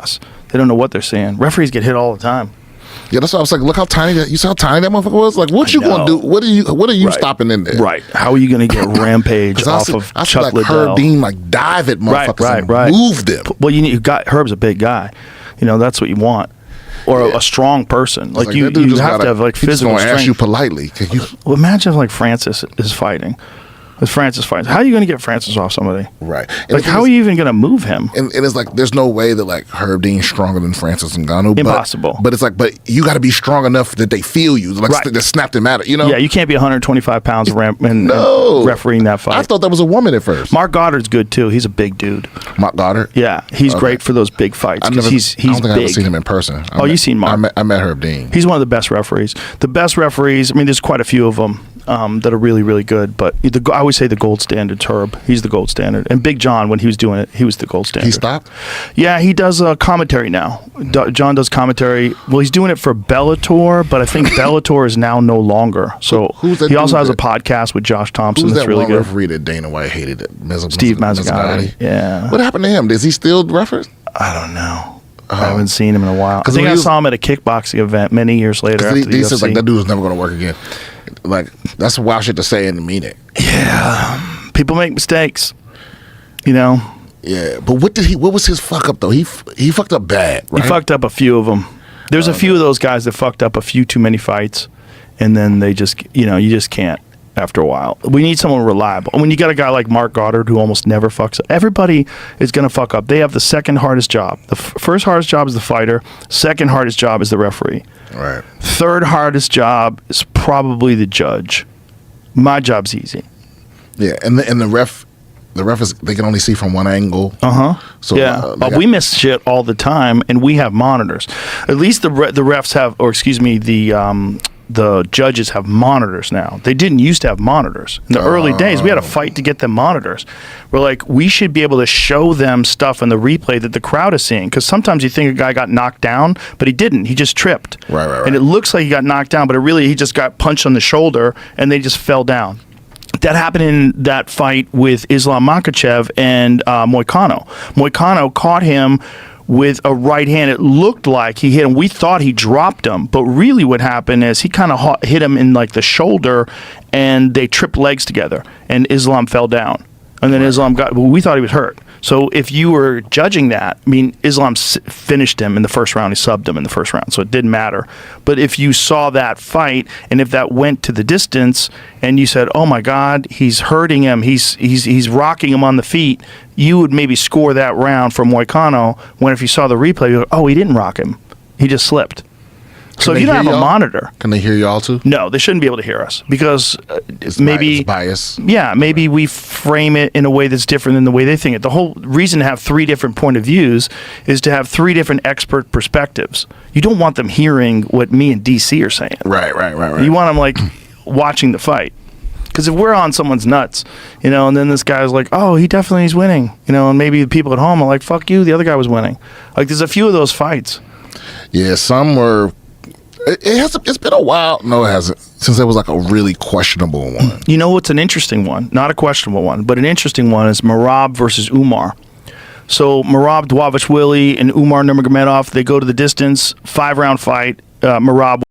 chaos. They don't know what they're seeing. Referees get hit all the time. Yeah, that's why I was like, look how tiny you saw how tiny that motherfucker was. Like, what you gonna do? What are you stopping in there? Right. How are you gonna get rampage off of Chuck Liddell? Herb Dean like dive at motherfuckers and move them. Well, you got Herb's a big guy. You know, that's what you want. Or a strong person. Like you have to have like physical strength. Ask you politely. Well, imagine if like Francis is fighting. If Francis fights, how are you going to get Francis off somebody? Right. And like, how are you even going to move him? And it's like, there's no way that like Herb Dean's stronger than Francis Ngannou. Impossible. But it's like, but you got to be strong enough that they feel you. Like, that snapped him at it, you know? Yeah, you can't be 125 pounds and refereeing that fight. I thought that was a woman at first. Mark Goddard's good too. He's a big dude. Mark Goddard? Yeah, he's great for those big fights. He's I don't think big. I've ever seen him in person. You've seen Mark. I met Herb Dean. He's one of the best referees. The best referees, I mean, there's quite a few of them that are really, really good. But I always say the gold standard's Herb. He's the gold standard. And Big John, when he was doing it, he was the gold standard. He stopped? Yeah, he does commentary now. John does commentary. Well, he's doing it for Bellator, but I think Bellator is now no longer. So he also has a podcast with Josh Thompson. Who's that's that really one good. referee that Dana White hated? Steve Mazzagatti. Yeah. What happened to him? Is he still referee? I don't know. I haven't seen him in a while. I think I saw him at a kickboxing event many years later. After he said like that dude was never going to work again. Like that's wild shit to say and to mean it. Yeah. People make mistakes, you know. Yeah, but what was his fuck up though? He fucked up bad, right? He fucked up a few of them. There's a few of those guys that fucked up a few too many fights, and then they just, you just can't after a while. We need someone reliable. When you got a guy like Mark Goddard who almost never fucks up, everybody is going to fuck up. They have the second hardest job. The first hardest job is the fighter. Second hardest job is the referee. Right. Third hardest job is probably the judge. My job's easy. Yeah, and the ref is, they can only see from one angle. So yeah, we miss shit all the time, and we have monitors. At least the refs have, or excuse me, the judges have monitors now. They didn't used to have monitors. In the early days, we had to fight to get them monitors. We're like, we should be able to show them stuff in the replay that the crowd is seeing. Because sometimes you think a guy got knocked down, but he didn't. He just tripped. Right. And it looks like he got knocked down, but he just got punched on the shoulder, and they just fell down. That happened in that fight with Islam Makhachev and Moicano. Moicano caught him with a right hand. It looked like he hit him. We thought he dropped him, but really what happened is he kind of hit him in like the shoulder, and they tripped legs together, and Islam fell down. And then Islam we thought he was hurt. So if you were judging that, I mean, Islam finished him in the first round. He subbed him in the first round, so it didn't matter. But if you saw that fight, and if that went to the distance, and you said, "Oh my God, he's hurting him. He's rocking him on the feet," you would maybe score that round for Moicano. When if you saw the replay, you go, "Oh, he didn't rock him. He just slipped." So if you don't have a monitor, can they hear y'all too? No, they shouldn't be able to hear us because maybe bias. Yeah, maybe we frame it in a way that's different than the way they think it. The whole reason to have three different point of views is to have three different expert perspectives. You don't want them hearing what me and DC are saying. Right. You want them like watching the fight. Because if we're on someone's nuts, and then this guy's like, "Oh, he definitely is winning," and maybe the people at home are like, "Fuck you, the other guy was winning." Like, there's a few of those fights. Yeah, some were. It's been a while. No, it hasn't. Since there was like a really questionable one. You know what's an interesting one? Not a questionable one, but an interesting one is Merab versus Umar. So Merab Dvalishvili and Umar Nurmagomedov, they go to the distance, 5-round fight. Merab